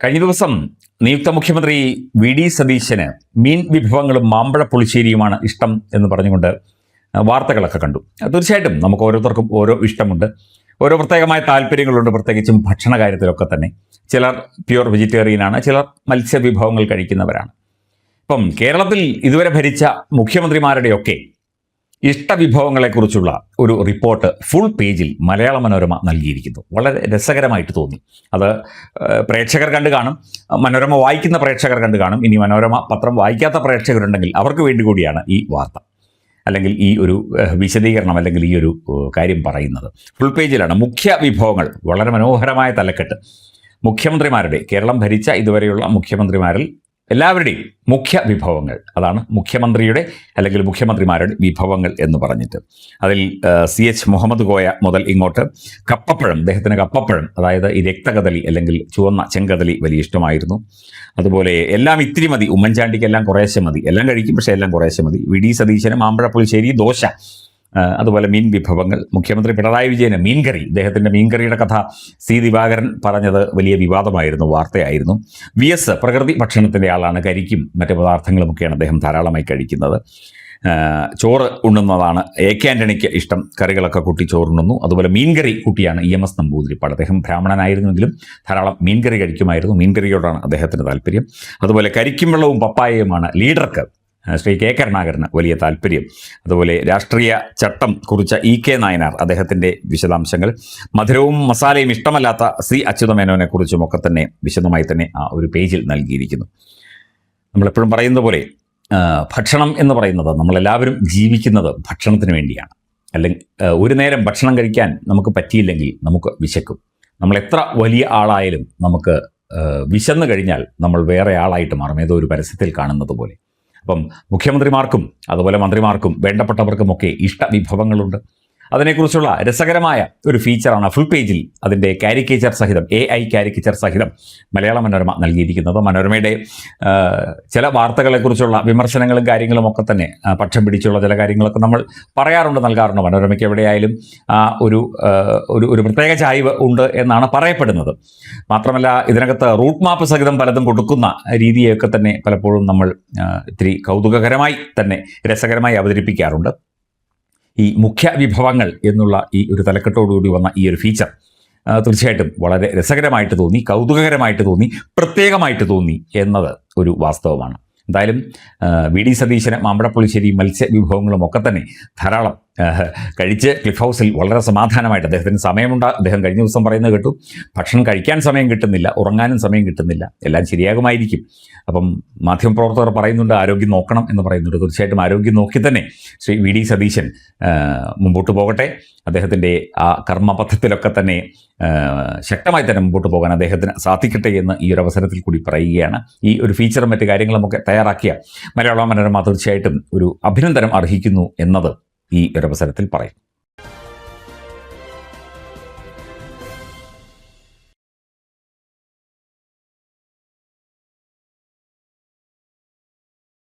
കഴിഞ്ഞ ദിവസം നിയുക്ത മുഖ്യമന്ത്രി വി ഡി സതീശന് മീൻ വിഭവങ്ങളും മാമ്പഴ പുളിശ്ശേരിയുമാണ് ഇഷ്ടം എന്ന് പറഞ്ഞുകൊണ്ട് വാർത്തകളൊക്കെ കണ്ടു. തീർച്ചയായിട്ടും നമുക്ക് ഓരോരുത്തർക്കും ഓരോ ഇഷ്ടമുണ്ട്, ഓരോ പ്രത്യേകമായ താല്പര്യങ്ങളുണ്ട്, പ്രത്യേകിച്ചും ഭക്ഷണ കാര്യത്തിലൊക്കെ തന്നെ. ചിലർ പ്യുവർ വെജിറ്റേറിയനാണ്, ചിലർ മത്സ്യവിഭവങ്ങൾ കഴിക്കുന്നവരാണ്. ഇപ്പം കേരളത്തിൽ ഇതുവരെ ഭരിച്ച മുഖ്യമന്ത്രിമാരുടെയൊക്കെ ഇഷ്ടവിഭവങ്ങളെക്കുറിച്ചുള്ള ഒരു റിപ്പോർട്ട് ഫുൾ പേജിൽ മലയാള മനോരമ നൽകിയിരിക്കുന്നു. വളരെ രസകരമായിട്ട് തോന്നി. അത് പ്രേക്ഷകർ കണ്ടു കാണും, മനോരമ വായിക്കുന്ന പ്രേക്ഷകർ കണ്ടു കാണും. ഇനി മനോരമ പത്രം വായിക്കാത്ത പ്രേക്ഷകരുണ്ടെങ്കിൽ അവർക്ക് വേണ്ടി കൂടിയാണ് ഈ വാർത്ത, അല്ലെങ്കിൽ ഈ ഒരു വിശദീകരണം, അല്ലെങ്കിൽ ഈ ഒരു കാര്യം പറയുന്നത്. ഫുൾ പേജിലാണ് മുഖ്യ വിഭവങ്ങൾ. വളരെ മനോഹരമായ തലക്കെട്ട്. മുഖ്യമന്ത്രിമാരുടെ, കേരളം ഭരിച്ച ഇതുവരെയുള്ള മുഖ്യമന്ത്രിമാരിൽ എല്ലാവരുടെയും മുഖ്യ വിഭവങ്ങൾ, അതാണ് മുഖ്യമന്ത്രിയുടെ അല്ലെങ്കിൽ മുഖ്യമന്ത്രിമാരുടെ വിഭവങ്ങൾ എന്ന് പറഞ്ഞിട്ട്. അതിൽ CH മുഹമ്മദ് കോയ മുതൽ ഇങ്ങോട്ട് കപ്പപ്പഴം, അദ്ദേഹത്തിന് കപ്പപ്പഴം, അതായത് ഈ രക്തകദളി അല്ലെങ്കിൽ ചുവന്ന ചെങ്കദളി വലിയ ഇഷ്ടമായിരുന്നു. അതുപോലെ എല്ലാം ഇത്തിരി മതി, ഉമ്മൻചാണ്ടിക്ക് എല്ലാം കുറേശ്ശെ മതി, എല്ലാം കഴിക്കും പക്ഷേ എല്ലാം കുറേശ്ശെ മതി. വി ഡി സതീശന് മാമ്പഴ പുളിശ്ശേരി, ദോശ, അതുപോലെ മീൻ വിഭവങ്ങൾ. മുഖ്യമന്ത്രി പിണറായി വിജയന് മീൻകറി, അദ്ദേഹത്തിൻ്റെ മീൻകറിയുടെ കഥ C ദിവാകരൻ പറഞ്ഞത് വലിയ വിവാദമായിരുന്നു, വാർത്തയായിരുന്നു. VS പ്രകൃതി ഭക്ഷണത്തിൻ്റെ ആളാണ്, കരിക്കും മറ്റ് പദാർത്ഥങ്ങളുമൊക്കെയാണ് അദ്ദേഹം ധാരാളമായി കഴിക്കുന്നത്. ചോറ് ഉണ്ണുന്നതാണ് AK ആൻ്റണിക്ക് ഇഷ്ടം, കറികളൊക്കെ കൂട്ടി ചോറുണ്ണുന്നു. അതുപോലെ മീൻകറി കൂട്ടിയാണ് EMS നമ്പൂതിരിപ്പാട്. അദ്ദേഹം ബ്രാഹ്മണനായിരുന്നുവെങ്കിലും ധാരാളം മീൻകറി കഴിക്കുമായിരുന്നു, മീൻകറിയോടാണ് അദ്ദേഹത്തിന് താല്പര്യം. അതുപോലെ കരിക്കും വെള്ളവും പപ്പായയുമാണ് ലീഡർക്ക്, ശ്രീ K കരുണാകരന് വലിയ താല്പര്യം. അതുപോലെ രാഷ്ട്രീയ ചട്ടം കുറിച്ച EK നായനാർ, അദ്ദേഹത്തിൻ്റെ വിശദാംശങ്ങൾ. മധുരവും മസാലയും ഇഷ്ടമല്ലാത്ത C അച്യുതമേനോനെ കുറിച്ചുമൊക്കെ തന്നെ വിശദമായി തന്നെ ആ ഒരു പേജിൽ നൽകിയിരിക്കുന്നു. നമ്മളെപ്പോഴും പറയുന്ന പോലെ ഭക്ഷണം എന്ന് പറയുന്നത്, നമ്മളെല്ലാവരും ജീവിക്കുന്നത് ഭക്ഷണത്തിന് വേണ്ടിയാണ്. അല്ലെങ്കിൽ ഒരു നേരം ഭക്ഷണം കഴിക്കാൻ നമുക്ക് പറ്റിയില്ലെങ്കിൽ നമുക്ക് വിശക്കും. നമ്മൾ എത്ര വലിയ ആളായാലും നമുക്ക് വിശന്നു കഴിഞ്ഞാൽ നമ്മൾ വേറെ ആളായിട്ട് മാറും, ഏതോ ഒരു പരസ്യത്തിൽ കാണുന്നത് പോലെ. അപ്പം മുഖ്യമന്ത്രിമാർക്കും അതുപോലെ മന്ത്രിമാർക്കും വേണ്ടപ്പെട്ടവർക്കുമൊക്കെ ഇഷ്ടവിഭവങ്ങളുണ്ട്. അതിനെക്കുറിച്ചുള്ള രസകരമായ ഒരു ഫീച്ചറാണ് ഫുൾ പേജിൽ അതിൻ്റെ കാരിക്കേച്ചർ സഹിതം, AI കാരിക്കേച്ചർ സഹിതം മലയാള മനോരമ നൽകിയിരിക്കുന്നത്. മനോരമയുടെ ചില വാർത്തകളെക്കുറിച്ചുള്ള വിമർശനങ്ങളും കാര്യങ്ങളും ഒക്കെ തന്നെ പക്ഷം പിടിച്ചുള്ള ചില കാര്യങ്ങളൊക്കെ നമ്മൾ പറയാറുണ്ട്, നൽകാറുണ്ട്. മനോരമയ്ക്ക് എവിടെയായാലും ഒരു പ്രത്യേക ചായ്വ് ഉണ്ട് എന്നാണ് പറയപ്പെടുന്നത്. മാത്രമല്ല ഇതിനകത്ത് റൂട്ട് മാപ്പ് സഹിതം പലതും കൊടുക്കുന്ന രീതിയൊക്കെ തന്നെ പലപ്പോഴും നമ്മൾ ഇത്തിരി കൗതുകകരമായി തന്നെ രസകരമായി അവതരിപ്പിക്കാറുണ്ട്. ഈ മുഖ്യ വിഭവങ്ങൾ എന്നുള്ള ഈ ഒരു തലക്കെട്ടോടുകൂടി വന്ന ഈ ഒരു ഫീച്ചർ തീർച്ചയായിട്ടും വളരെ രസകരമായിട്ട് തോന്നി, കൗതുകകരമായിട്ട് തോന്നി, പ്രത്യേകമായിട്ട് തോന്നി എന്നത് ഒരു വാസ്തവമാണ്. എന്തായാലും വി ഡി സതീശന് മാമ്പഴപ്പുളിശ്ശേരി മത്സ്യവിഭവങ്ങളും ഒക്കെ തന്നെ ധാരാളം കഴിച്ച് ക്ലിഫ് ഹൗസിൽ വളരെ സമാധാനമായിട്ട്, അദ്ദേഹത്തിന് സമയമുണ്ട്. അദ്ദേഹം കഴിഞ്ഞ ദിവസം പറയുന്നത് കേട്ടു, ഭക്ഷണം കഴിക്കാൻ സമയം കിട്ടുന്നില്ല, ഉറങ്ങാനും സമയം കിട്ടുന്നില്ല, എല്ലാം ശരിയാകുമായിരിക്കും. അപ്പം മാധ്യമപ്രവർത്തകർ പറയുന്നുണ്ട് ആരോഗ്യം നോക്കണം എന്ന് പറയുന്നുണ്ട്. തീർച്ചയായിട്ടും ആരോഗ്യം നോക്കി തന്നെ ശ്രീ വി ഡി സതീശൻ മുമ്പോട്ട് പോകട്ടെ. അദ്ദേഹത്തിൻ്റെ ആ കർമ്മപഥത്തിലൊക്കെ തന്നെ ശക്തമായി തന്നെ മുമ്പോട്ട് പോകാൻ അദ്ദേഹത്തിന് സാധിക്കട്ടെ എന്ന് ഈ ഒരു അവസരത്തിൽ കൂടി പറയുകയാണ്. ഈ ഒരു ഫീച്ചറും മറ്റു കാര്യങ്ങളുമൊക്കെ തയ്യാറാക്കിയ മലയാള മനോരമ തീർച്ചയായിട്ടും ഒരു അഭിനന്ദനം അർഹിക്കുന്നു എന്നത് ഈ ഒരു അവസരത്തിൽ പറയും.